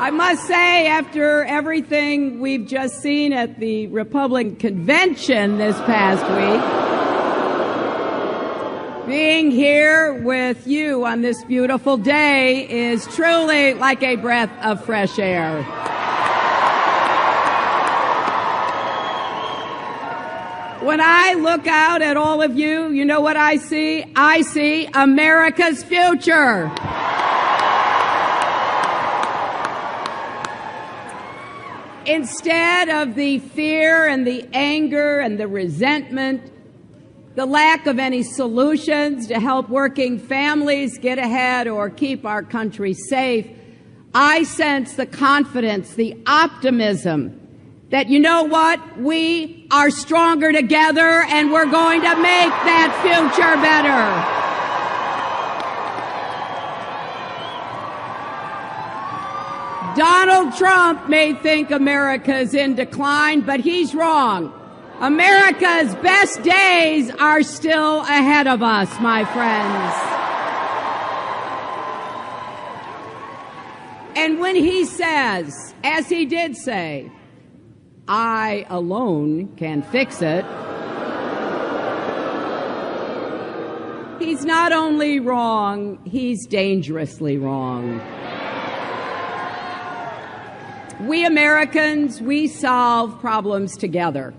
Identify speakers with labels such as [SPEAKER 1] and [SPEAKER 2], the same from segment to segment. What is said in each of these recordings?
[SPEAKER 1] I must say, after everything we've just seen at the Republican convention this past week, being here with you on this beautiful day is truly like a breath of fresh air. When I look out at all of you, you know what I see? I see America's future. Instead of the fear and the anger and the resentment, the lack of any solutions to help working families get ahead or keep our country safe, I sense the confidence, the optimism that, you know what, we are stronger together and we're going to make that future better. Donald Trump may think America is in decline, but he's wrong. America's best days are still ahead of us, my friends. And when he says, as he did say, I alone can fix it, he's not only wrong, he's dangerously wrong. We Americans, we solve problems together.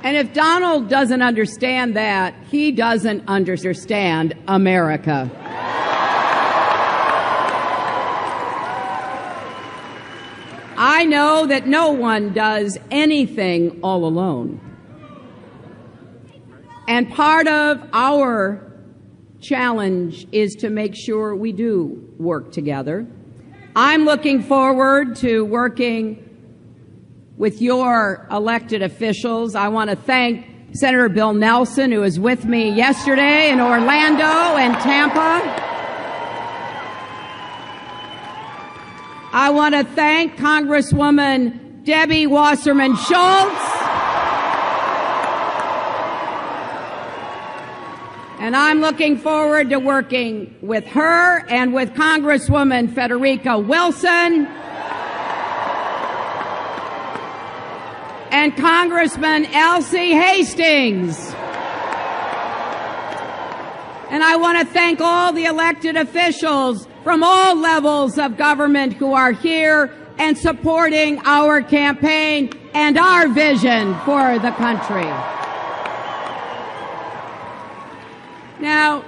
[SPEAKER 1] And if Donald doesn't understand that, he doesn't understand America. I know that no one does anything all alone. And part of our challenge is to make sure we do work together. I'm looking forward to working with your elected officials. I want to thank Senator Bill Nelson, who was with me yesterday in Orlando and Tampa. I want to thank Congresswoman Debbie Wasserman Schultz. And I'm looking forward to working with her and with Congresswoman Federica Wilson and Congressman Elsie Hastings. And I want to thank all the elected officials from all levels of government who are here and supporting our campaign and our vision for the country. Now,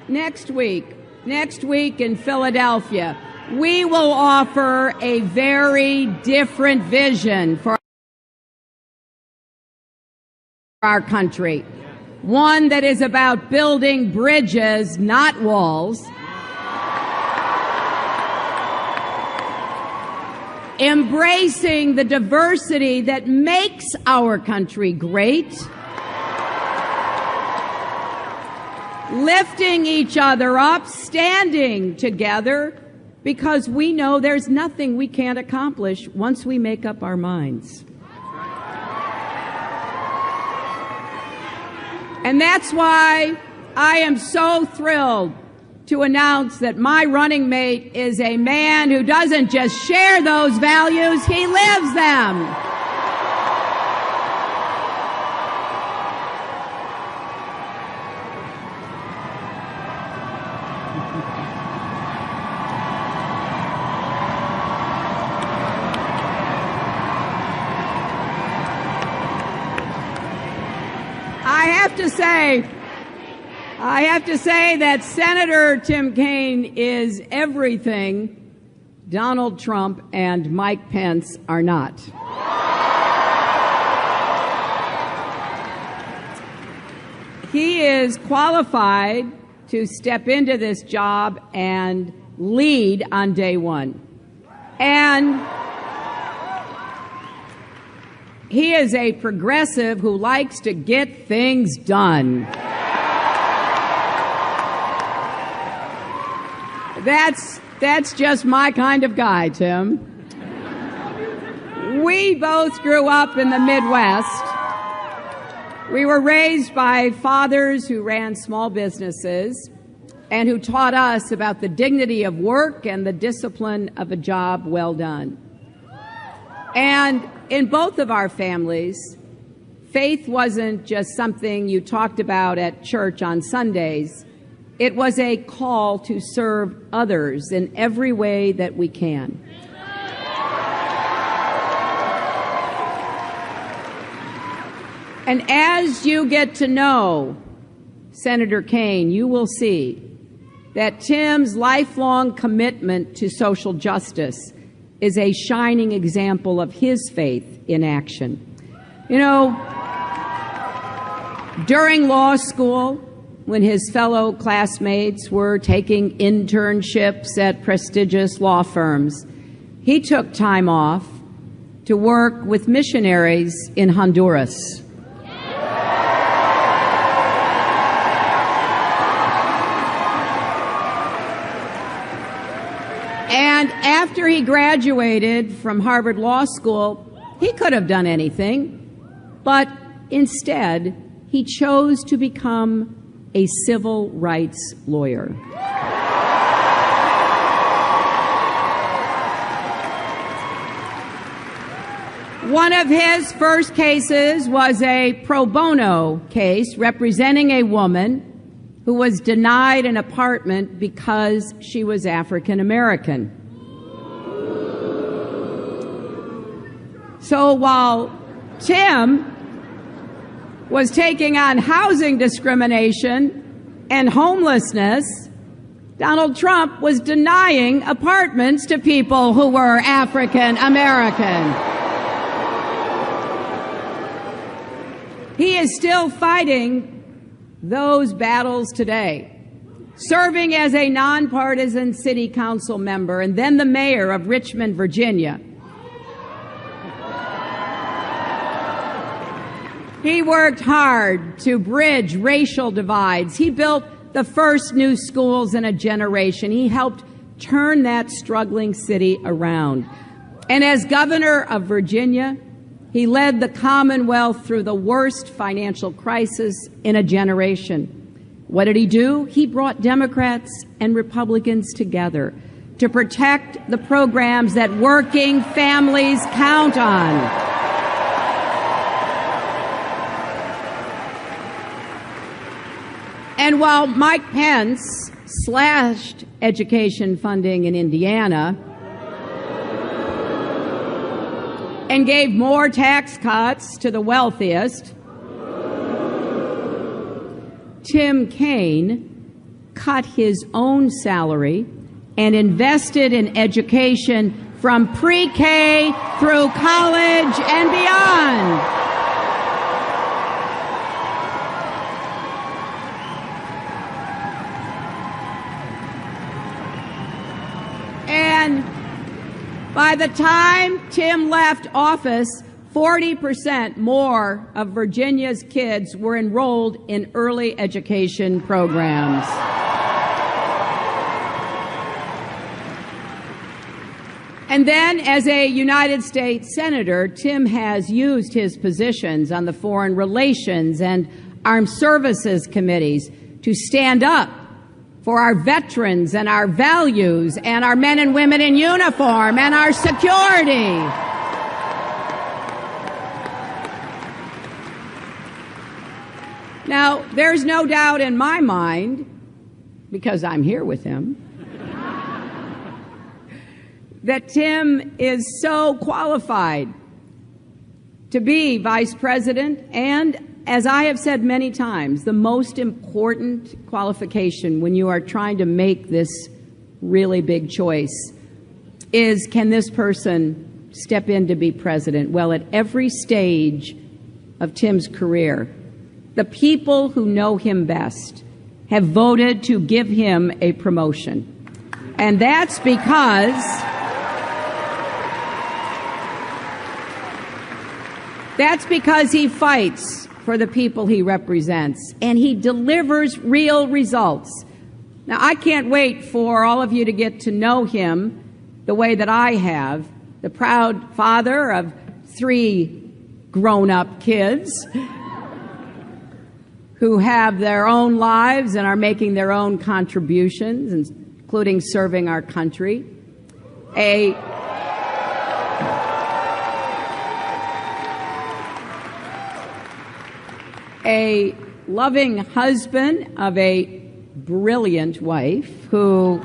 [SPEAKER 1] next week in Philadelphia, we will offer a very different vision for our country. One that is about building bridges, not walls. Embracing the diversity that makes our country great. Lifting each other up, standing together, because we know there's nothing we can't accomplish once we make up our minds. And that's why I am so thrilled to announce that my running mate is a man who doesn't just share those values, he lives them. I have to say that Senator Tim Kaine is everything Donald Trump and Mike Pence are not. He is qualified to step into this job and lead on day one. And he is a progressive who likes to get things done. That's just my kind of guy, Tim. We both grew up in the Midwest. We were raised by fathers who ran small businesses. and who taught us about the dignity of work and the discipline of a job well done. And in both of our families, faith wasn't just something you talked about at church on Sundays. It was a call to serve others in every way that we can. And as you get to know Senator Kaine, you will see that Tim's lifelong commitment to social justice is a shining example of his faith in action. You know, during law school, when his fellow classmates were taking internships at prestigious law firms, he took time off to work with missionaries in Honduras. And after he graduated from Harvard Law School, he could have done anything, but instead, he chose to become a civil rights lawyer. One of his first cases was a pro bono case representing a woman who was denied an apartment because she was African American. So while Tim was taking on housing discrimination and homelessness, Donald Trump was denying apartments to people who were African American. He is still fighting those battles today, serving as a nonpartisan city council member and then the mayor of Richmond, Virginia. He worked hard to bridge racial divides. He built the first new schools in a generation. He helped turn that struggling city around. And as governor of Virginia, he led the Commonwealth through the worst financial crisis in a generation. What did he do? He brought Democrats and Republicans together to protect the programs that working families count on. And while Mike Pence slashed education funding in Indiana and gave more tax cuts to the wealthiest, Tim Kaine cut his own salary and invested in education from pre-K through college and beyond. And by the time Tim left office, 40% more of Virginia's kids were enrolled in early education programs. And then, as a United States Senator, Tim has used his positions on the Foreign Relations and Armed Services Committees to stand up for our veterans and our values and our men and women in uniform and our security. Now, there's no doubt in my mind, because I'm here with him, that Tim is so qualified to be vice president, and as I have said many times, the most important qualification when you are trying to make this really big choice is, can this person step in to be president? Well, at every stage of Tim's career, the people who know him best have voted to give him a promotion. And that's because he fights for the people he represents, and he delivers real results. Now, I can't wait for all of you to get to know him the way that I have, the proud father of 3 grown-up kids. who have their own lives and are making their own contributions, including serving our country. A loving husband of a brilliant wife who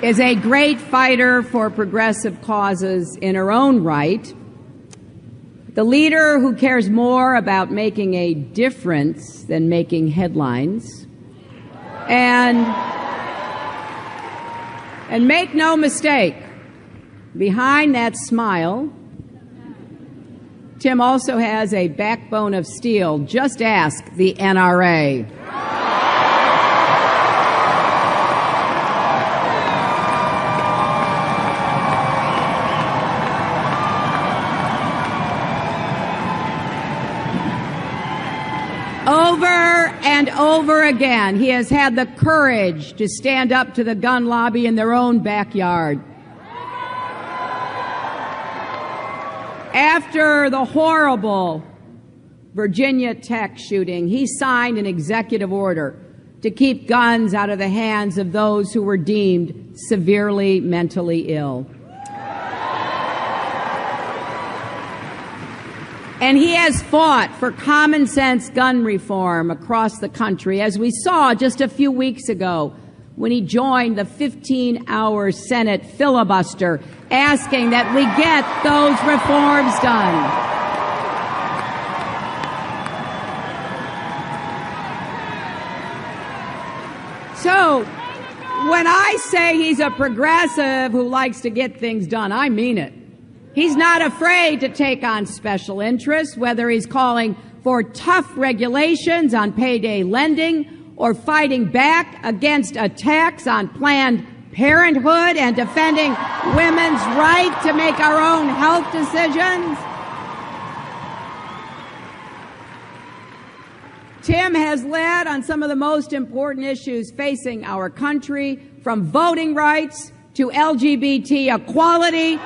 [SPEAKER 1] is a great fighter for progressive causes in her own right. The leader who cares more about making a difference than making headlines. And make no mistake, behind that smile, Tim also has a backbone of steel. Just ask the NRA. Over and over again, he has had the courage to stand up to the gun lobby in their own backyard. After the horrible Virginia Tech shooting, he signed an executive order to keep guns out of the hands of those who were deemed severely mentally ill. And he has fought for common sense gun reform across the country, as we saw just a few weeks ago when he joined the 15-hour Senate filibuster, asking that we get those reforms done. So, when I say he's a progressive who likes to get things done, I mean it. He's not afraid to take on special interests, whether he's calling for tough regulations on payday lending or fighting back against attacks on Planned Parenthood and defending women's right to make our own health decisions. Tim has led on some of the most important issues facing our country, from voting rights to LGBT equality,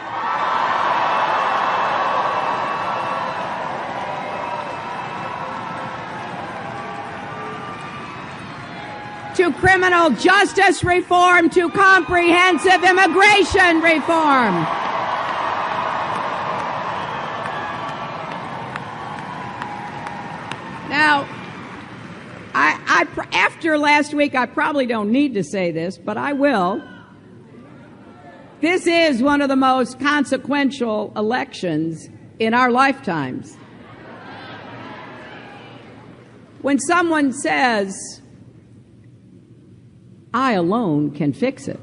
[SPEAKER 1] to criminal justice reform, to comprehensive immigration reform. Now, after last week, I probably don't need to say this, but I will. This is one of the most consequential elections in our lifetimes. When someone says, "I alone can fix it,"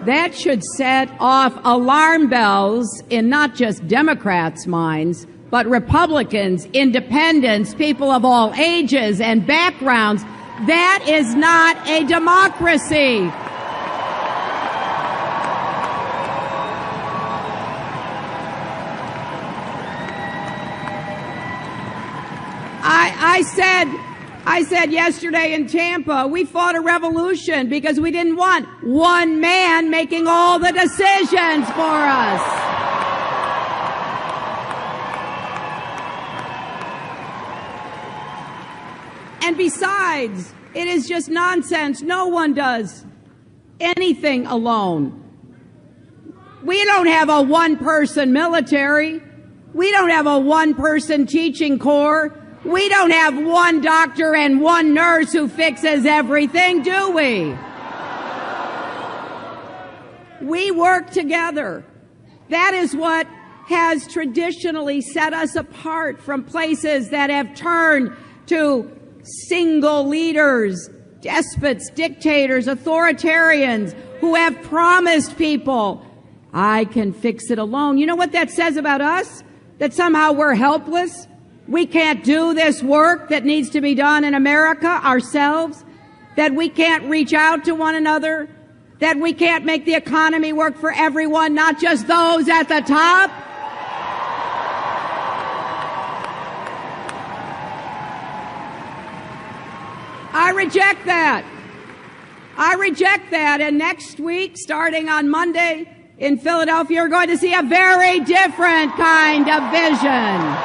[SPEAKER 1] that should set off alarm bells in not just Democrats' minds, but Republicans, independents, people of all ages and backgrounds. That is not a democracy. I said yesterday in Tampa, we fought a revolution because we didn't want one man making all the decisions for us. And besides, it is just nonsense. No one does anything alone. We don't have a one-person military. We don't have a one-person teaching corps. We don't have one doctor and one nurse who fixes everything, do we? We work together. That is what has traditionally set us apart from places that have turned to single leaders, despots, dictators, authoritarians who have promised people, "I can fix it alone." You know what that says about us? That somehow we're helpless? We can't do this work that needs to be done in America ourselves? That we can't reach out to one another? That we can't make the economy work for everyone, not just those at the top? I reject that. And next week, starting on Monday, in Philadelphia, you're going to see a very different kind of vision.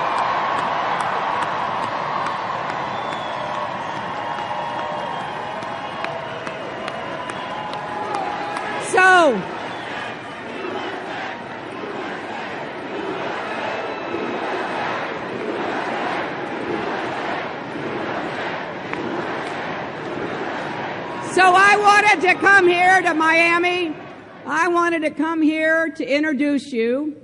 [SPEAKER 1] So I wanted to come here to Miami. I wanted to come here to introduce you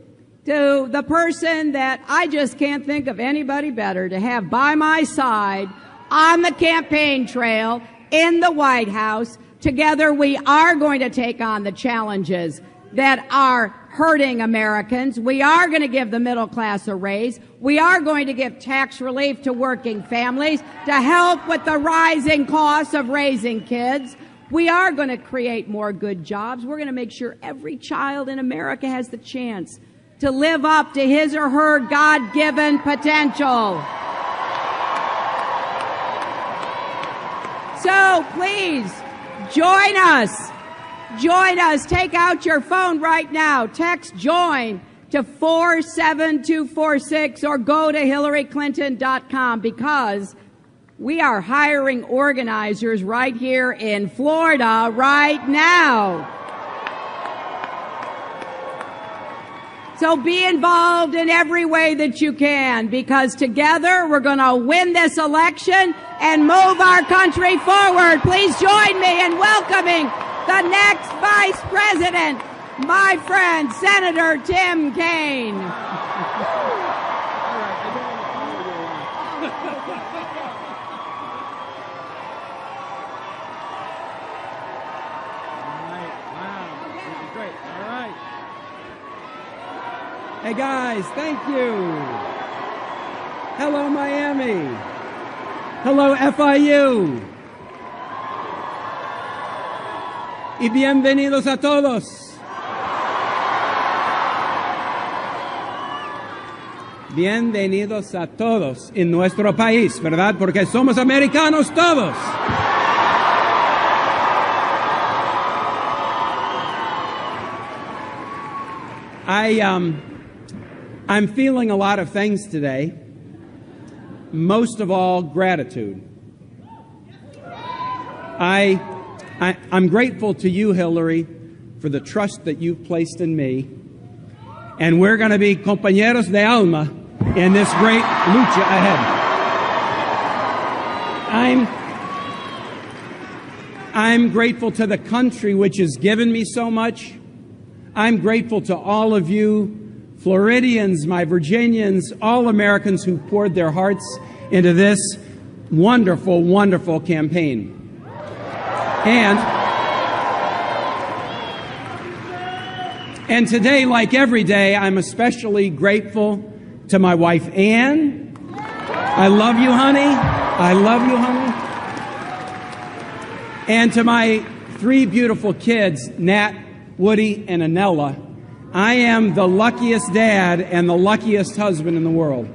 [SPEAKER 1] to the person that I just can't think of anybody better to have by my side on the campaign trail in the White House. Together we are going to take on the challenges that are hurting Americans. We are going to give the middle class a raise. We are going to give tax relief to working families to help with the rising costs of raising kids. We are going to create more good jobs. We're going to make sure every child in America has the chance to live up to his or her God-given potential. So please, join us. Join us. Take out your phone right now. Text JOIN to 47246 or go to HillaryClinton.com because we are hiring organizers right here in Florida right now. So be involved in every way that you can because together we're going to win this election and move our country forward. Please join me in welcoming the next Vice President, my friend, Senator Tim Kaine.
[SPEAKER 2] Hey guys, thank you. Hello Miami. Hello FIU. Y bienvenidos a todos. Bienvenidos a todos en nuestro país, ¿verdad? Porque somos americanos todos. I'm feeling a lot of things today, most of all gratitude. I'm grateful to you, Hillary, for the trust that you've placed in me, and we're going to be compañeros de alma in this great lucha ahead. I'm grateful to the country which has given me so much. I'm grateful to all of you, Floridians, my Virginians, all Americans who poured their hearts into this wonderful, wonderful campaign. And today, like every day, I'm especially grateful to my wife, Ann. I love you, honey. I love you, honey. And to my three beautiful kids, Nat, Woody, and Anella. I am the luckiest dad and the luckiest husband in the world.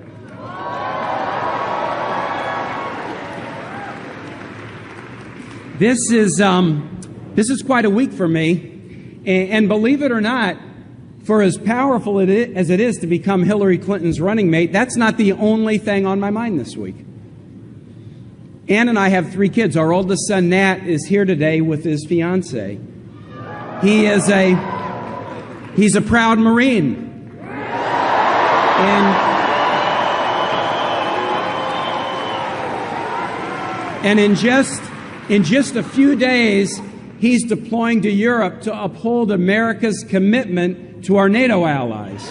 [SPEAKER 2] This is quite a week for me, and believe it or not, for as powerful as it is to become Hillary Clinton's running mate, that's not the only thing on my mind this week. Ann and I have three kids. Our oldest son, Nat, is here today with his fiancée. He's a proud Marine. And in just a few days, he's deploying to Europe to uphold America's commitment to our NATO allies.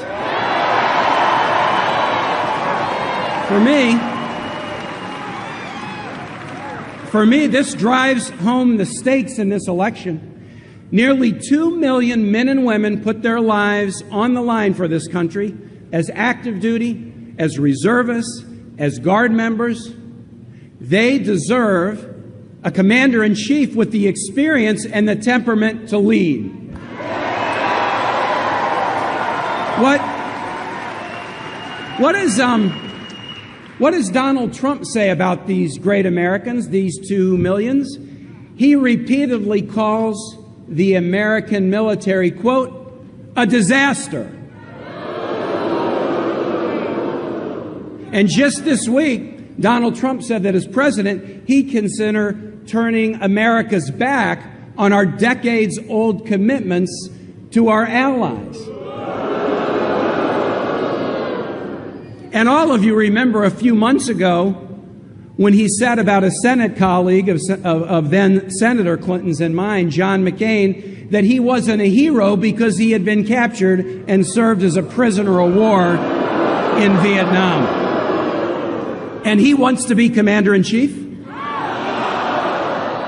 [SPEAKER 2] For me, this drives home the stakes in this election. Nearly 2 million men and women put their lives on the line for this country as active duty, as reservists, as Guard members. They deserve a commander-in-chief with the experience and the temperament to lead. What does Donald Trump say about these great Americans, these 2 millions? He repeatedly calls the American military, quote, a disaster. And just this week, Donald Trump said that as president, he'd consider turning America's back on our decades-old commitments to our allies. And all of you remember a few months ago when he said about a Senate colleague of then Senator Clinton's and mine, John McCain, that he wasn't a hero because he had been captured and served as a prisoner of war in Vietnam. And he wants to be commander-in-chief?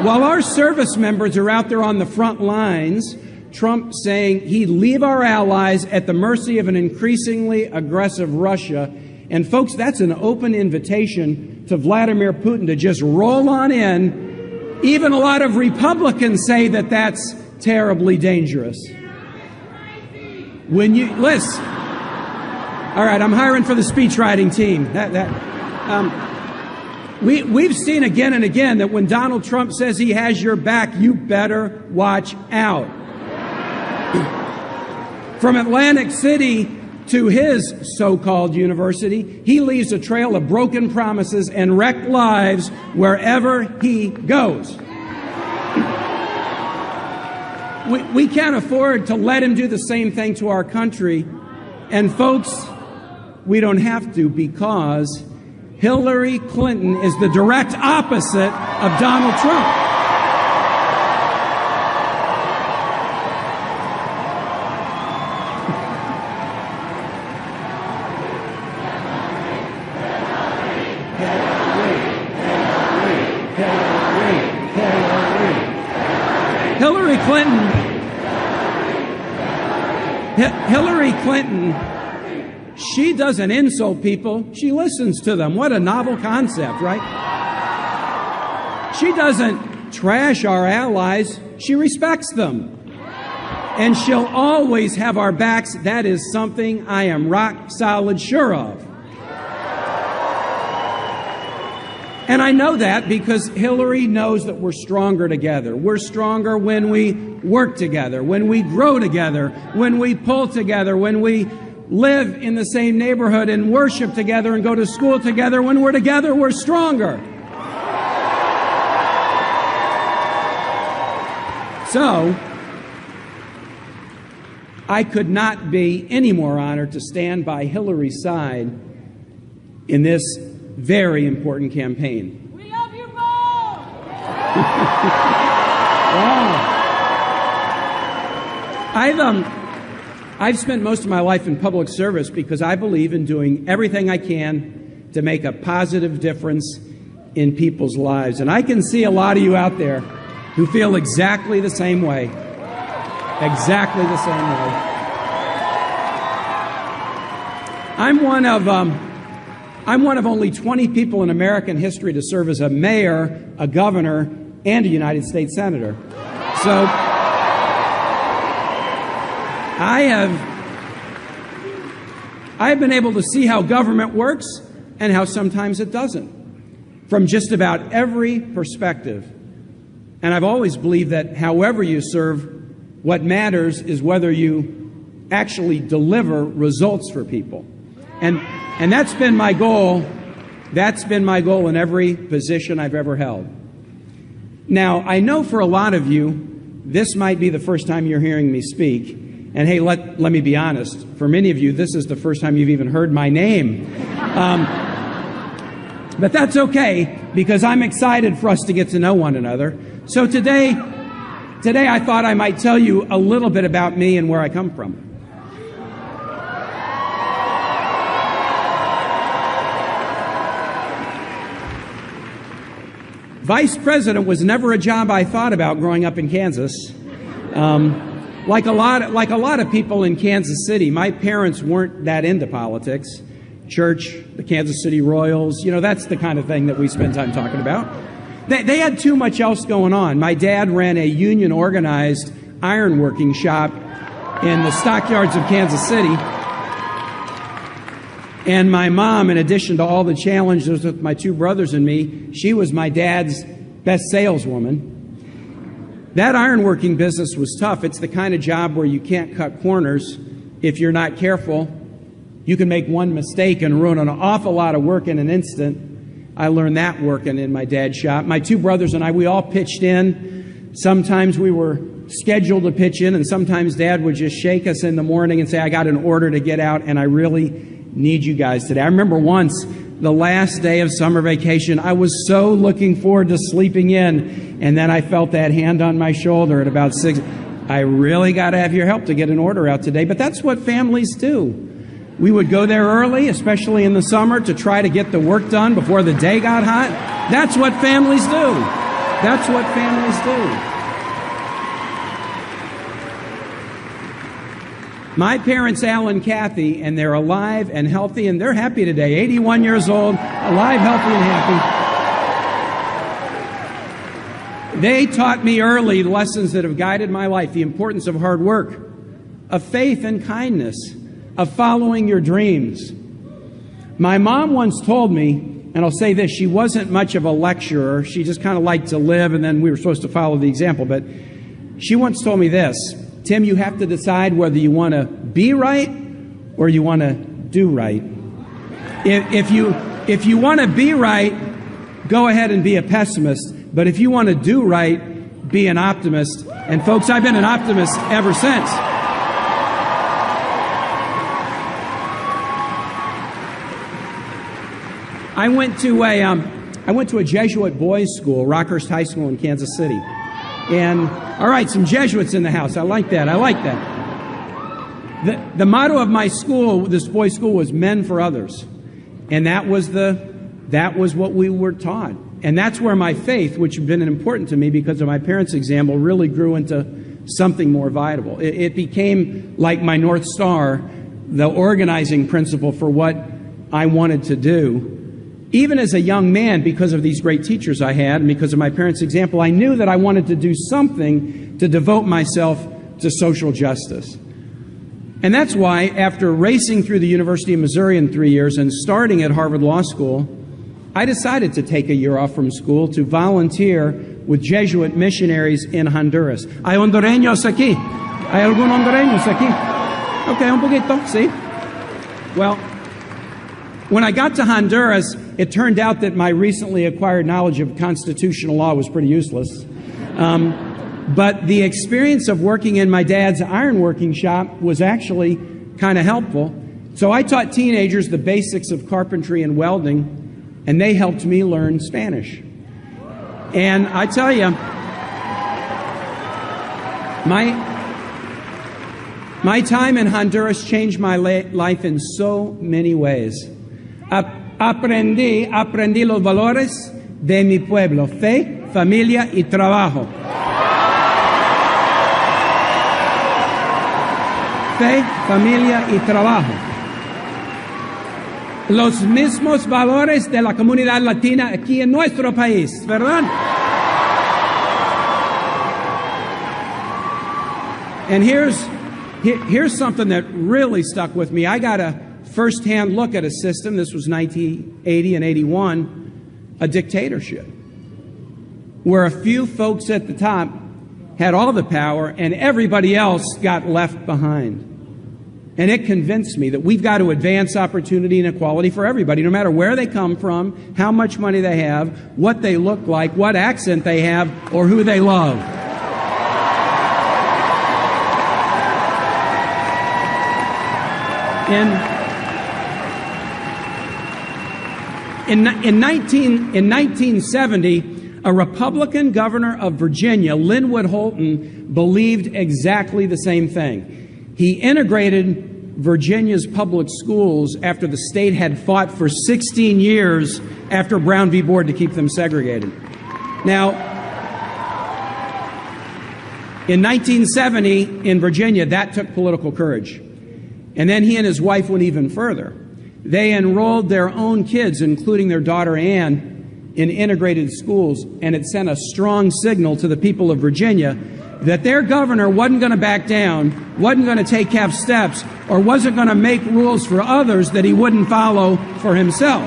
[SPEAKER 2] While our service members are out there on the front lines, Trump saying he'd leave our allies at the mercy of an increasingly aggressive Russia. And folks, that's an open invitation to Vladimir Putin to just roll on in. Even a lot of Republicans say that that's terribly dangerous. When you listen, all right, I'm hiring for the speechwriting team. We've seen again and again that when Donald Trump says he has your back, you better watch out. From Atlantic City to his so-called university, he leaves a trail of broken promises and wrecked lives wherever he goes. We can't afford to let him do the same thing to our country. And folks, we don't have to, because Hillary Clinton is the direct opposite of Donald Trump. Hillary Clinton, she doesn't insult people, she listens to them. What a novel concept, right? She doesn't trash our allies, she respects them. And she'll always have our backs. That is something I am rock solid sure of. And I know that because Hillary knows that we're stronger together. We're stronger when we work together, when we grow together, when we pull together, when we live in the same neighborhood and worship together and go to school together. When we're together, we're stronger. So, I could not be any more honored to stand by Hillary's side in this very important campaign.
[SPEAKER 3] We love you both!
[SPEAKER 2] Wow. I've spent most of my life in public service because I believe in doing everything I can to make a positive difference in people's lives. And I can see a lot of you out there who feel exactly the same way. Exactly the same way. I'm one of only 20 people in American history to serve as a mayor, a governor, and a United States senator. So I've been able to see how government works and how sometimes it doesn't, from just about every perspective. And I've always believed that however you serve, what matters is whether you actually deliver results for people. And that's been my goal. That's been my goal in every position I've ever held. Now, I know for a lot of you, this might be the first time you're hearing me speak. And hey, let me be honest. For many of you, this is the first time you've even heard my name. But that's okay, because I'm excited for us to get to know one another. So today I thought I might tell you a little bit about me and where I come from. Vice president was never a job I thought about growing up in Kansas. Like a lot of people in Kansas City, my parents weren't that into politics. Church, the Kansas City Royals, that's the kind of thing that we spend time talking about. They had too much else going on. My dad ran a union-organized ironworking shop in the stockyards of Kansas City. And my mom, in addition to all the challenges with my two brothers and me, she was my dad's best saleswoman. That ironworking business was tough. It's the kind of job where you can't cut corners. if you're not careful, you can make one mistake and ruin an awful lot of work in an instant. I learned that working in my dad's shop. My two brothers and I, we all pitched in. Sometimes we were scheduled to pitch in, and sometimes Dad would just shake us in the morning and say, I got an order to get out, and I really need you guys today. I remember once, the last day of summer vacation, I was so looking forward to sleeping in, and then I felt that hand on my shoulder at about 6. I really got to have your help to get an order out today. But that's what families do. We would go there early, especially in the summer, to try to get the work done before the day got hot. That's what families do. That's what families do. My parents, Al and Kathy, and they're alive and healthy, and they're happy today. 81 years old, alive, healthy, and happy. They taught me early lessons that have guided my life: the importance of hard work, of faith and kindness, of following your dreams. My mom once told me, and I'll say this, she wasn't much of a lecturer. She just kind of liked to live, and then we were supposed to follow the example. But she once told me this: Tim, you have to decide whether you want to be right or you want to do right. If you want to be right, go ahead and be a pessimist. But if you want to do right, be an optimist. And folks, I've been an optimist ever since. I went to a Jesuit boys' school, Rockhurst High School in Kansas City. And, all right, some Jesuits in the house. I like that. I like that. The motto of my school, this boys' school, was men for others. And that was what we were taught. And that's where my faith, which had been important to me because of my parents' example, really grew into something more vital. It became like my North Star, the organizing principle for what I wanted to do. Even as a young man, because of these great teachers I had and because of my parents' example, I knew that I wanted to do something to devote myself to social justice. And that's why, after racing through the University of Missouri in 3 years and starting at Harvard Law School, I decided to take a year off from school to volunteer with Jesuit missionaries in Honduras. ¿Hay hondureños aquí? ¿Hay algún hondureños aquí? Okay, un poquito, sí. Well, when I got to Honduras, it turned out that my recently acquired knowledge of constitutional law was pretty useless. But the experience of working in my dad's ironworking shop was actually kind of helpful. So I taught teenagers the basics of carpentry and welding, and they helped me learn Spanish. And I tell you, my time in Honduras changed my life in so many ways. Aprendí los valores de mi pueblo: fe, familia y trabajo. Fe, familia y trabajo. Los mismos valores de la comunidad latina aquí en nuestro país, ¿verdad? And here's something that really stuck with me. I got a first-hand look at a system, this was 1980 and 81, a dictatorship, where a few folks at the top had all the power and everybody else got left behind. And it convinced me that we've got to advance opportunity and equality for everybody, no matter where they come from, how much money they have, what they look like, what accent they have, or who they love. In 1970, a Republican governor of Virginia, Linwood Holton, believed exactly the same thing. He integrated Virginia's public schools after the state had fought for 16 years after Brown v. Board to keep them segregated. Now, in 1970 in Virginia, that took political courage. And then he and his wife went even further. They enrolled their own kids, including their daughter Anne, in integrated schools, and it sent a strong signal to the people of Virginia that their governor wasn't going to back down, wasn't going to take half steps, or wasn't going to make rules for others that he wouldn't follow for himself.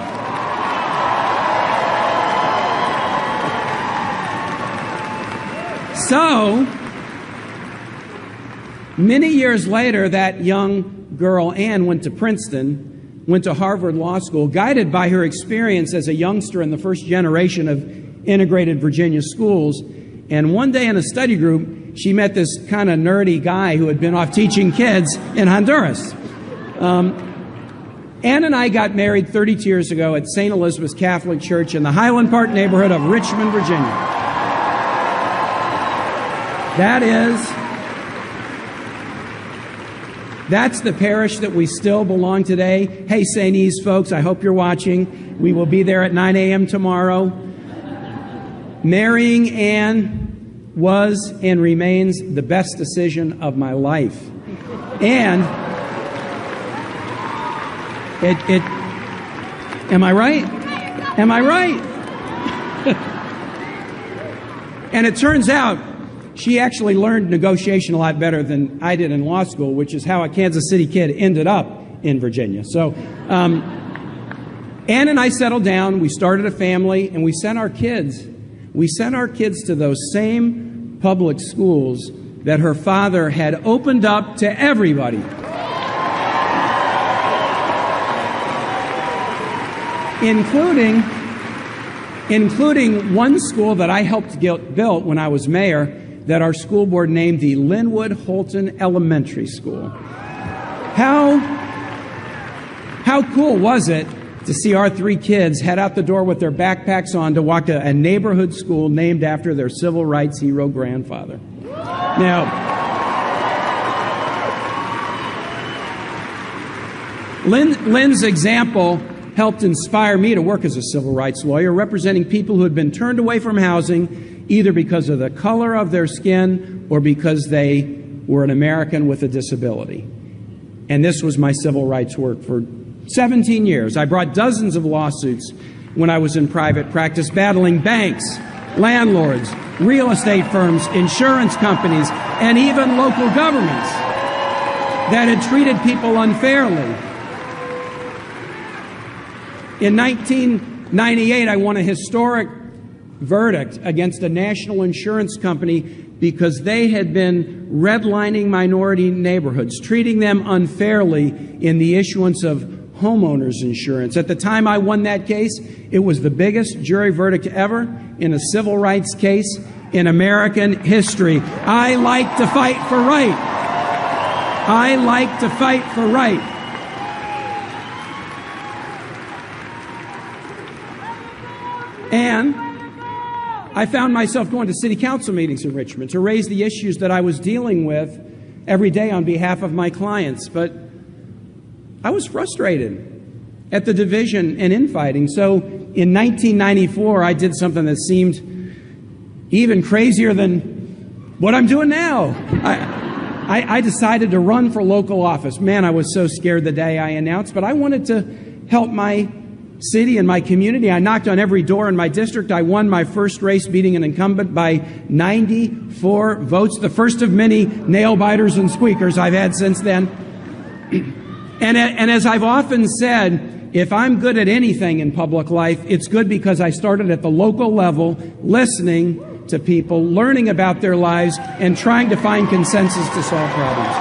[SPEAKER 2] Many years later, that young girl, Anne, went to Princeton, went to Harvard Law School, guided by her experience as a youngster in the first generation of integrated Virginia schools. And one day in a study group, she met this kind of nerdy guy who had been off teaching kids in Honduras. Anne and I got married 32 years ago at St. Elizabeth's Catholic Church in the Highland Park neighborhood of Richmond, Virginia. That's the parish that we still belong today. Hey, St. E's folks, I hope you're watching. We will be there at 9 a.m. tomorrow. Marrying Anne was and remains the best decision of my life. And am I right? Am I right? And it turns out she actually learned negotiation a lot better than I did in law school, which is how a Kansas City kid ended up in Virginia. So Anne and I settled down, we started a family, and we sent our kids to those same public schools that her father had opened up to everybody. Including one school that I helped get built when I was mayor, that our school board named the Linwood Holton Elementary School. How cool was it to see our three kids head out the door with their backpacks on to walk to a neighborhood school named after their civil rights hero grandfather? Now, Lynn's example helped inspire me to work as a civil rights lawyer, representing people who had been turned away from housing either because of the color of their skin or because they were an American with a disability. And this was my civil rights work for 17 years. I brought dozens of lawsuits when I was in private practice, battling banks, landlords, real estate firms, insurance companies, and even local governments that had treated people unfairly. In 1998, I won a historic verdict against a national insurance company because they had been redlining minority neighborhoods, treating them unfairly in the issuance of homeowners insurance. At the time I won that case, it was the biggest jury verdict ever in a civil rights case in American history. I like to fight for right. I like to fight for right. And I found myself going to city council meetings in Richmond to raise the issues that I was dealing with every day on behalf of my clients. But I was frustrated at the division and infighting. So in 1994, I did something that seemed even crazier than what I'm doing now. I decided to run for local office. Man, I was so scared the day I announced, but I wanted to help my city and my community. I knocked on every door in my district. I won my first race, beating an incumbent by 94 votes, the first of many nail-biters and squeakers I've had since then. And as I've often said, if I'm good at anything in public life, it's good because I started at the local level, listening to people, learning about their lives, and trying to find consensus to solve problems.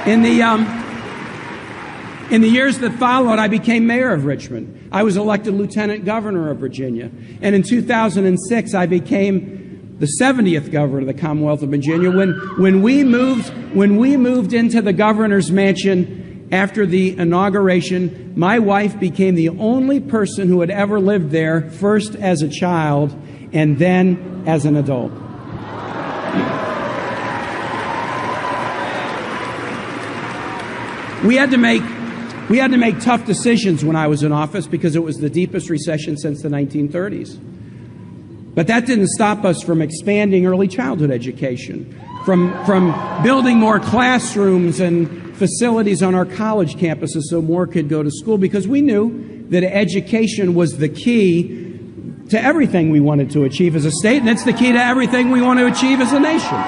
[SPEAKER 2] In the years that followed, I became mayor of Richmond. I was elected lieutenant governor of Virginia. And in 2006, I became the 70th governor of the Commonwealth of Virginia. When we moved into the governor's mansion after the inauguration, my wife became the only person who had ever lived there, first as a child and then as an adult. We had to make tough decisions when I was in office because it was the deepest recession since the 1930s. But that didn't stop us from expanding early childhood education, from building more classrooms and facilities on our college campuses so more could go to school, because we knew that education was the key to everything we wanted to achieve as a state, and it's the key to everything we want to achieve as a nation.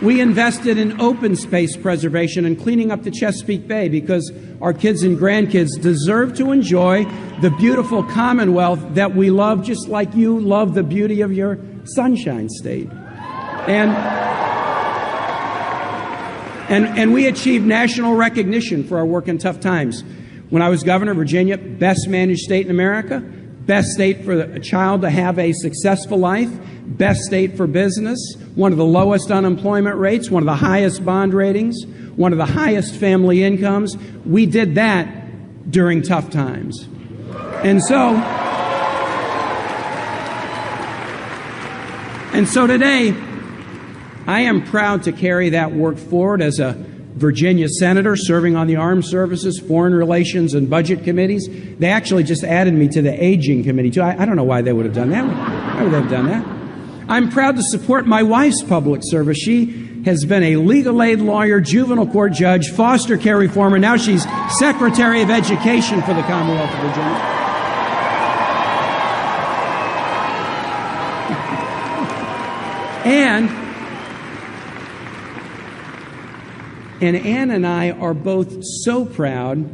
[SPEAKER 2] We invested in open space preservation and cleaning up the Chesapeake Bay because our kids and grandkids deserve to enjoy the beautiful Commonwealth that we love, just like you love the beauty of your Sunshine State. And we achieved national recognition for our work in tough times. When I was governor, Virginia, best managed state in America, best state for a child to have a successful life, best state for business, one of the lowest unemployment rates, one of the highest bond ratings, one of the highest family incomes. We did that during tough times. And so today, I am proud to carry that work forward as a Virginia senator serving on the Armed Services, Foreign Relations, and Budget committees. They actually just added me to the Aging Committee, too. I don't know why they would have done that. Why would they have done that? I'm proud to support my wife's public service. She has been a legal aid lawyer, juvenile court judge, foster care reformer. Now she's Secretary of Education for the Commonwealth of Virginia. And Ann and I are both so proud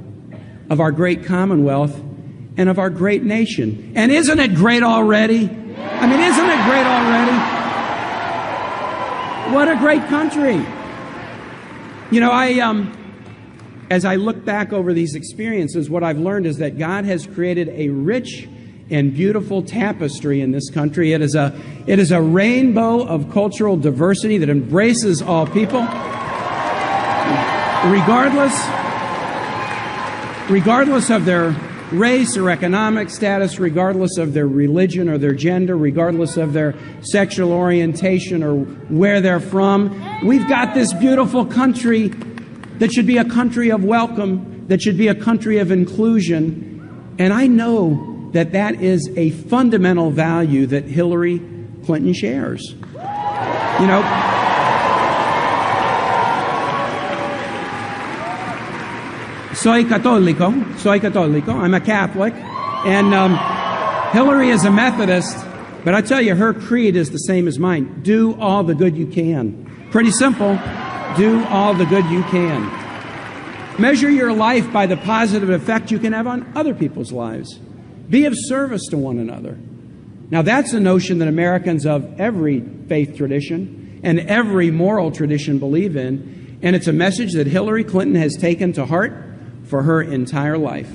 [SPEAKER 2] of our great Commonwealth and of our great nation. And isn't it great already? I mean, isn't it great already? What a great country. You know, as I look back over these experiences, what I've learned is that God has created a rich and beautiful tapestry in this country. It is a rainbow of cultural diversity that embraces all people, regardless of their race or economic status, regardless of their religion or their gender, regardless of their sexual orientation or where they're from. We've got this beautiful country that should be a country of welcome, that should be a country of inclusion. And I know that that is a fundamental value that Hillary Clinton shares. You know, Soy católico. I'm a Catholic. And Hillary is a Methodist. But I tell you, her creed is the same as mine. Do all the good you can. Pretty simple. Do all the good you can. Measure your life by the positive effect you can have on other people's lives. Be of service to one another. Now, that's a notion that Americans of every faith tradition and every moral tradition believe in. And it's a message that Hillary Clinton has taken to heart for her entire life.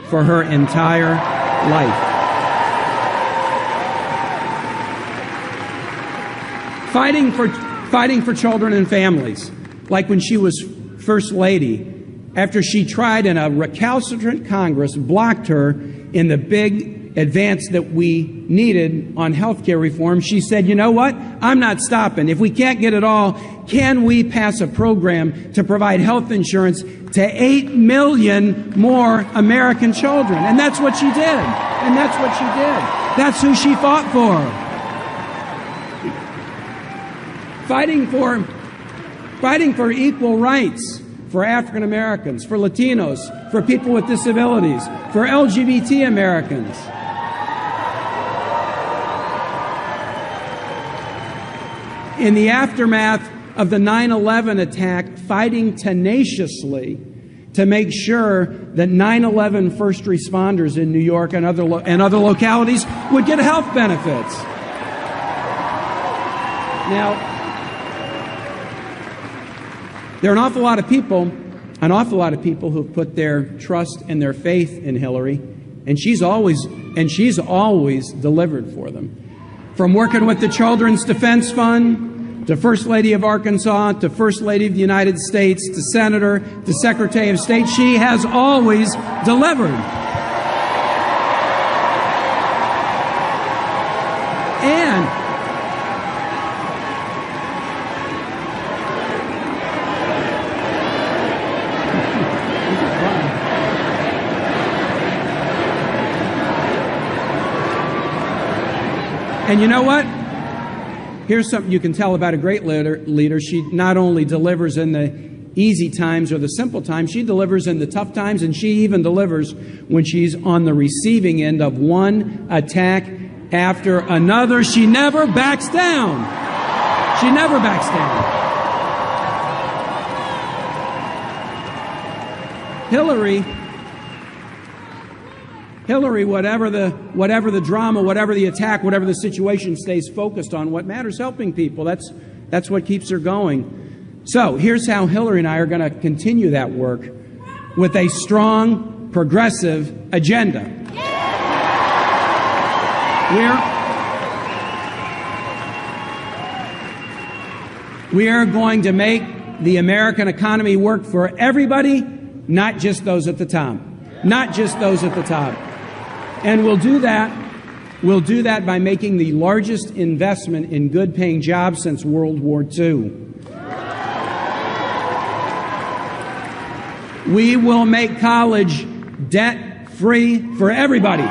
[SPEAKER 2] For her entire life. Fighting for children and families, like when she was First Lady, after she tried and a recalcitrant Congress blocked her in the big advance that we needed on health care reform, she said, you know what? I'm not stopping. If we can't get it all, can we pass a program to provide health insurance to 8 million more American children? And that's what she did. And that's what she did. That's who she fought for. Fighting for equal rights for African Americans, for Latinos, for people with disabilities, for LGBT Americans. In the aftermath of the 9/11 attack, fighting tenaciously to make sure that 9/11 first responders in New York and other localities would get health benefits. Now, there are an awful lot of people who've put their trust and their faith in Hillary, and she's always delivered for them. From working with the Children's Defense Fund, to First Lady of Arkansas, to First Lady of the United States, to Senator, to Secretary of State, she has always delivered. And you know what? Here's something you can tell about a great leader. She not only delivers in the easy times or the simple times, she delivers in the tough times, and she even delivers when she's on the receiving end of one attack after another. She never backs down. She never backs down. Hillary, whatever the drama, whatever the attack, whatever the situation, stays focused on what matters, helping people. That's what keeps her going. So here's how Hillary and I are going to continue that work with a strong, progressive agenda. We are going to make the American economy work for everybody, not just those at the top. Not just those at the top. And we'll do that by making the largest investment in good-paying jobs since World War II. We will make college debt-free for everybody.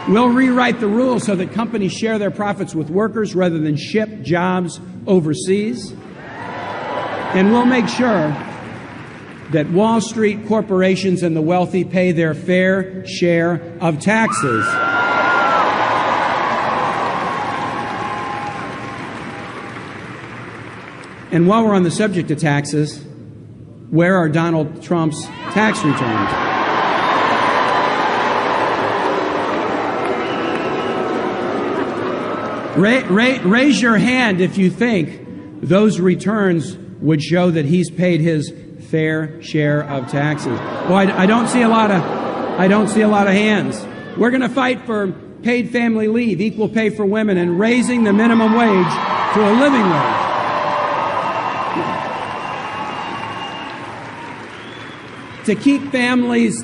[SPEAKER 2] We'll rewrite the rules so that companies share their profits with workers rather than ship jobs overseas. And we'll make sure that Wall Street corporations and the wealthy pay their fair share of taxes. And while we're on the subject of taxes, where are Donald Trump's tax returns? Raise your hand if you think those returns would show that he's paid his fair share of taxes. Well, I don't see a lot of hands. We're going to fight for paid family leave, equal pay for women, and raising the minimum wage to a living wage. To keep families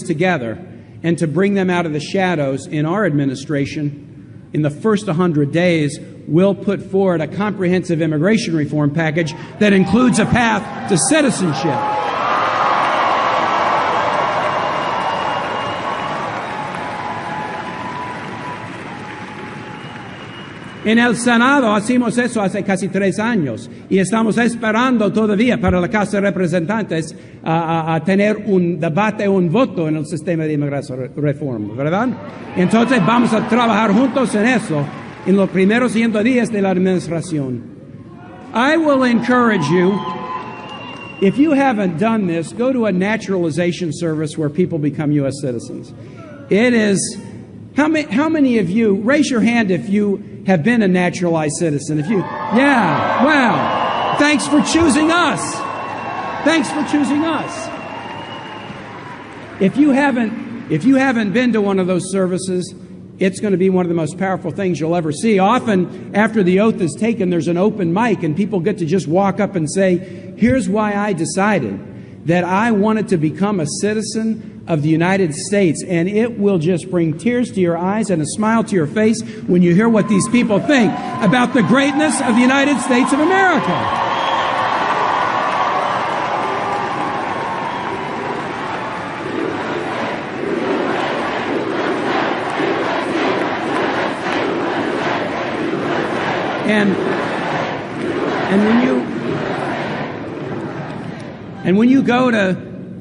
[SPEAKER 2] together, and to bring them out of the shadows, in our administration, in the first 100 days, we'll put forward a comprehensive immigration reform package that includes a path to citizenship. En el Senado hacemos eso hace casi 3 años y estamos esperando todavía para la Casa de Representantes a tener un debate, un voto en el sistema de inmigración reforma, ¿verdad? Entonces vamos a trabajar juntos en eso en los primeros 100 días de la administración. I will encourage you, if you haven't done this, go to a naturalization service where people become U.S. citizens. It is, how many of you, raise your hand if you have been a naturalized citizen. If you, yeah, wow. Thanks for choosing us. Thanks for choosing us. If you haven't been to one of those services, it's going to be one of the most powerful things you'll ever see. Often, after the oath is taken, there's an open mic, and people get to just walk up and say, here's why I decided that I wanted to become a citizen of the United States. And it will just bring tears to your eyes and a smile to your face when you hear what these people think about the greatness of the United States of America. And when you go to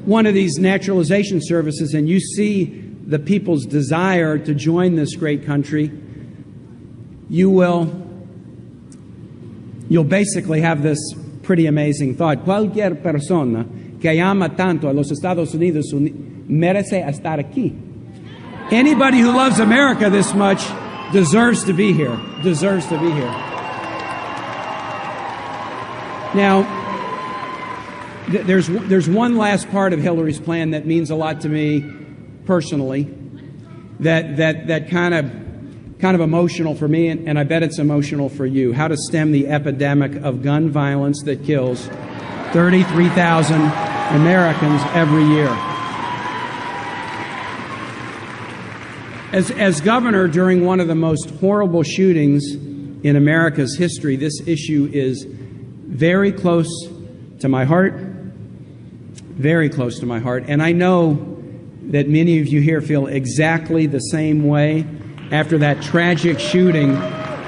[SPEAKER 2] one of these naturalization services and you see the people's desire to join this great country, you'll basically have this pretty amazing thought. Cualquier persona que ama tanto a los Estados Unidos merece estar aquí. Anybody who loves America this much deserves to be here. Deserves to be here. Now, there's one last part of Hillary's plan that means a lot to me personally, that kind of emotional for me, and I bet it's emotional for you. How to stem the epidemic of gun violence that kills 33,000 Americans every year. As governor during one of the most horrible shootings in America's history, this issue is very close to my heart. Very close to my heart. And I know that many of you here feel exactly the same way after that tragic shooting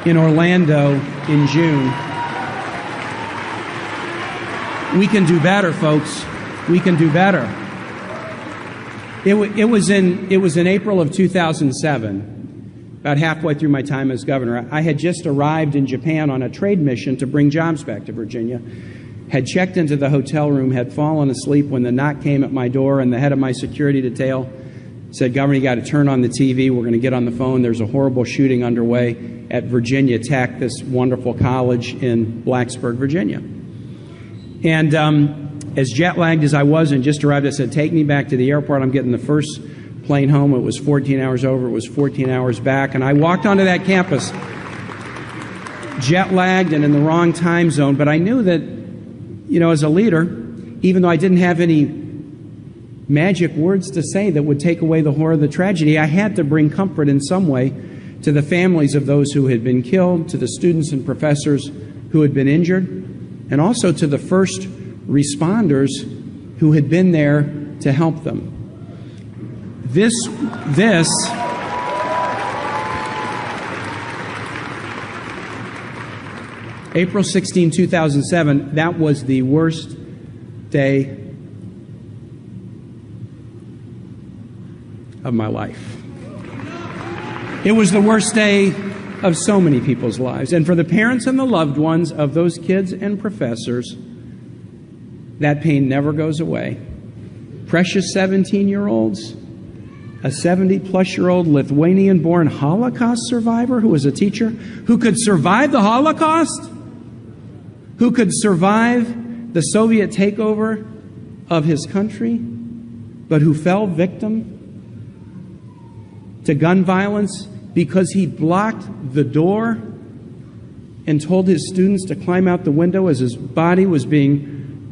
[SPEAKER 2] in Orlando in June. We can do better, folks. We can do better. It was in April of 2007, about halfway through my time as governor. I had just arrived in Japan on a trade mission to bring jobs back to Virginia, had checked into the hotel room, had fallen asleep when the knock came at my door, and the head of my security detail said, "Governor, you got to turn on the TV. We're going to get on the phone. There's a horrible shooting underway at Virginia Tech, this wonderful college in Blacksburg, Virginia." And as jet-lagged as I was and just arrived, I said, "Take me back to the airport. I'm getting the first plane home." It was 14 hours over. It was 14 hours back. And I walked onto that campus, jet-lagged and in the wrong time zone. But I knew that, as a leader, even though I didn't have any magic words to say that would take away the horror of the tragedy, I had to bring comfort in some way to the families of those who had been killed, to the students and professors who had been injured, and also to the first responders who had been there to help them. April 16, 2007, that was the worst day of my life. It was the worst day of so many people's lives. And for the parents and the loved ones of those kids and professors, that pain never goes away. Precious 17-year-olds, a 70-plus-year-old Lithuanian-born Holocaust survivor who was a teacher, who could survive the Holocaust, who could survive the Soviet takeover of his country, but who fell victim to gun violence because he blocked the door and told his students to climb out the window as his body was being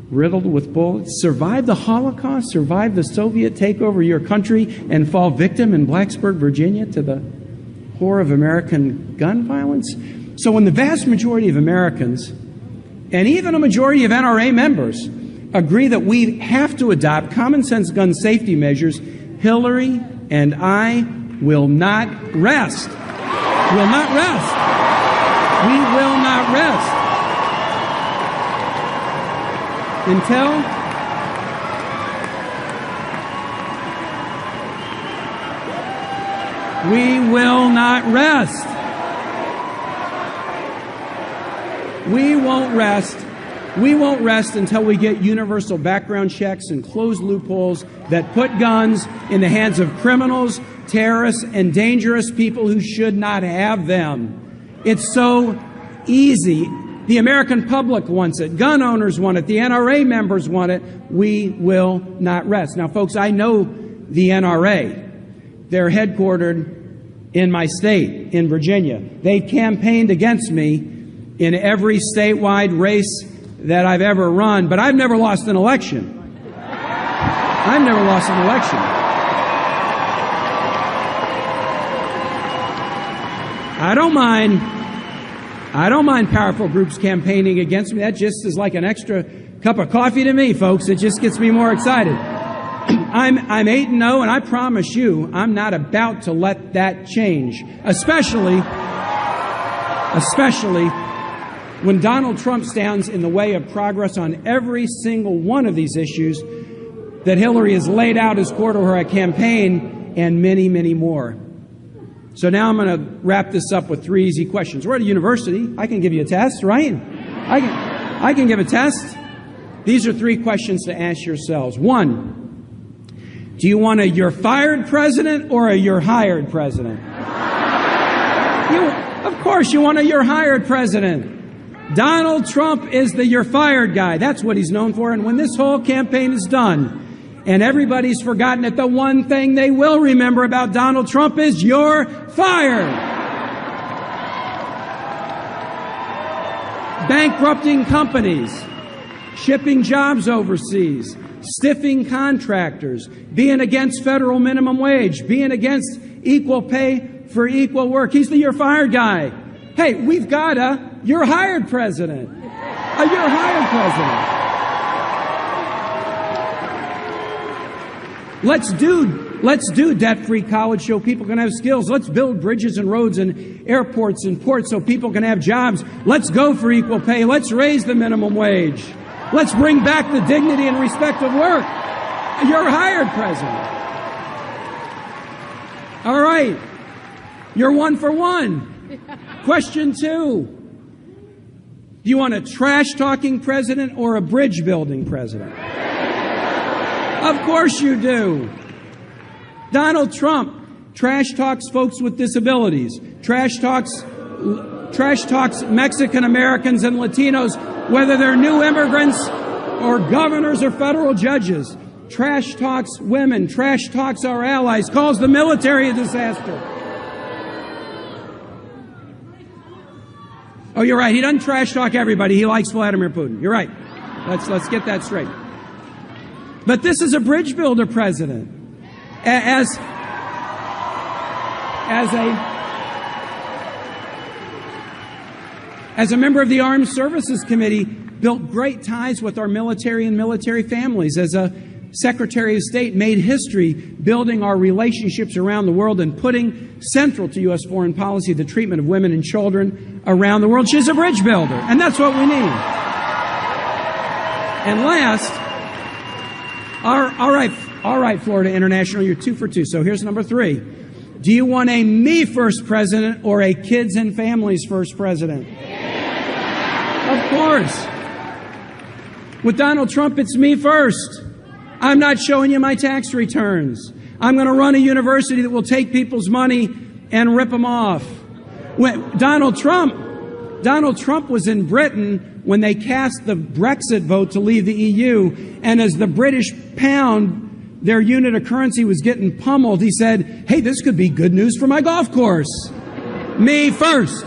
[SPEAKER 2] riddled with bullets. Survive the Holocaust, survive the Soviet takeover of your country, and fall victim in Blacksburg, Virginia, to the horror of American gun violence. So when the vast majority of Americans, and even a majority of NRA members, agree that we have to adopt common sense gun safety measures, Hillary and I will not rest. Will not rest. We will not rest until we will not rest. We won't rest. We won't rest until we get universal background checks and close loopholes that put guns in the hands of criminals, terrorists, and dangerous people who should not have them. It's so easy. The American public wants it. Gun owners want it. The NRA members want it. We will not rest. Now, folks, I know the NRA. They're headquartered in my state, in Virginia. They've campaigned against me in every statewide race that I've ever run, but I've never lost an election. I've never lost an election. I don't mind powerful groups campaigning against me. That just is like an extra cup of coffee to me, folks. It just gets me more excited. I'm 8-0, and I promise you, I'm not about to let that change, especially when Donald Trump stands in the way of progress on every single one of these issues that Hillary has laid out as core to her campaign, and many, many more. So now I'm going to wrap this up with 3 easy questions. We're at a university. I can give you a test, right? I can give a test. These are 3 questions to ask yourselves. 1, do you want a "you're fired" president or a "you're hired" president? Of course you want a "you're hired" president. Donald Trump is the "you're fired" guy. That's what he's known for. And when this whole campaign is done and everybody's forgotten it, the one thing they will remember about Donald Trump is "you're fired." Bankrupting companies, shipping jobs overseas, stiffing contractors, being against federal minimum wage, being against equal pay for equal work. He's the "you're fired" guy. Hey, we've got a "you're hired" president. A "you're hired" president. Let's do debt-free college so people can have skills. Let's build bridges and roads and airports and ports so people can have jobs. Let's go for equal pay. Let's raise the minimum wage. Let's bring back the dignity and respect of work. A "you're hired" president. All right. You're 1 for 1. Question 2. Do you want a trash-talking president or a bridge-building president? Of course you do. Donald Trump trash talks folks with disabilities, trash talks Mexican Americans and Latinos, whether they're new immigrants or governors or federal judges. Trash talks women, trash talks our allies, calls the military a disaster. Oh, you're right. He doesn't trash talk everybody. He likes Vladimir Putin. You're right. Let's get that straight. But this is a bridge builder president. As a member of the Armed Services Committee, built great ties with our military and military families. As a Secretary of State, made history building our relationships around the world and putting central to U.S. foreign policy the treatment of women and children around the world. She's a bridge builder, and that's what we need. And last, all right, Florida International, you're 2 for 2. So here's number 3. Do you want a me first president or a kids and families first president? Of course. With Donald Trump, it's me first. I'm not showing you my tax returns. I'm going to run a university that will take people's money and rip them off. When Donald Trump was in Britain when they cast the Brexit vote to leave the EU, and as the British pound, their unit of currency, was getting pummeled, he said, hey, this could be good news for my golf course. Me first.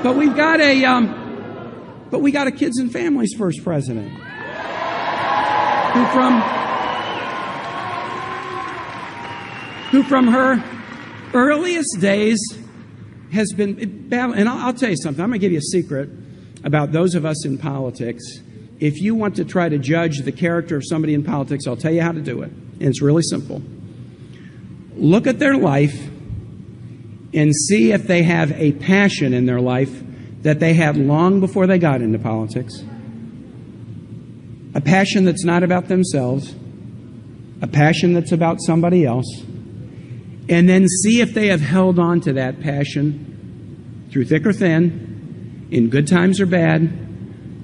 [SPEAKER 2] But we got a kids and families first president who from her earliest days has been battling. And I'll tell you something. I'm going to give you a secret about those of us in politics. If you want to try to judge the character of somebody in politics, I'll tell you how to do it. And it's really simple. Look at their life and see if they have a passion in their life that they had long before they got into politics. A passion that's not about themselves, a passion that's about somebody else, and then see if they have held on to that passion through thick or thin, in good times or bad,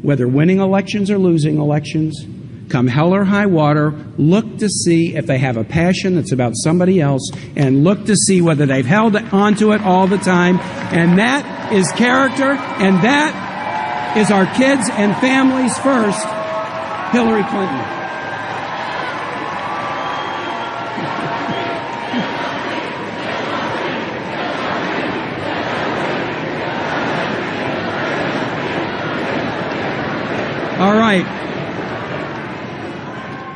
[SPEAKER 2] whether winning elections or losing elections, come hell or high water. Look to see if they have a passion that's about somebody else, and look to see whether they've held on to it all the time. And that is character, and that is our kids and families first, Hillary Clinton. All right.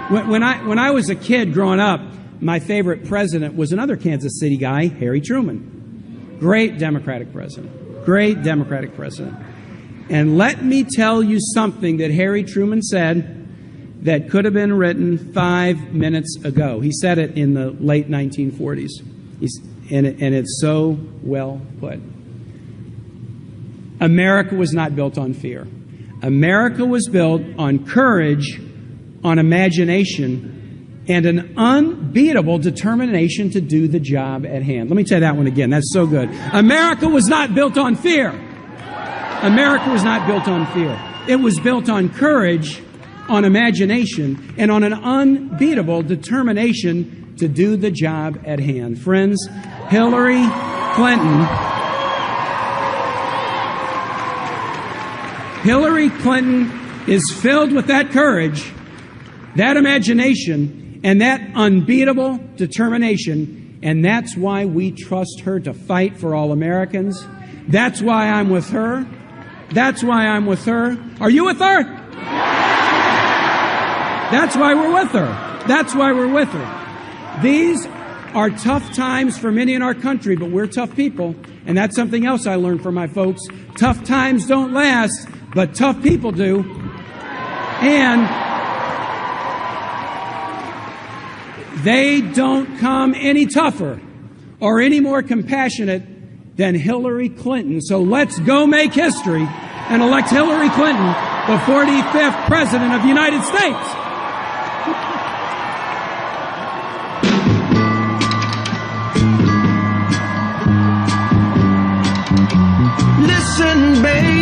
[SPEAKER 2] When I was a kid growing up, my favorite president was another Kansas City guy, Harry Truman. Great Democratic president. Great Democratic president. And let me tell you something that Harry Truman said that could have been written 5 minutes ago. He said it in the late 1940s. And it's so well put. America was not built on fear. America was built on courage, on imagination, and an unbeatable determination to do the job at hand. Let me tell you that one again. That's so good. America was not built on fear. America was not built on fear. It was built on courage, on imagination, and on an unbeatable determination to do the job at hand. Friends, Hillary Clinton is filled with that courage, that imagination, and that unbeatable determination. And that's why we trust her to fight for all Americans. That's why I'm with her. That's why I'm with her. Are you with her? That's why we're with her. That's why we're with her. These are tough times for many in our country, but we're tough people. And that's something else I learned from my folks. Tough times don't last, but tough people do. And they don't come any tougher or any more compassionate than Hillary Clinton. So let's go make history and elect Hillary Clinton, the 45th President of the United States.
[SPEAKER 3] button, baby.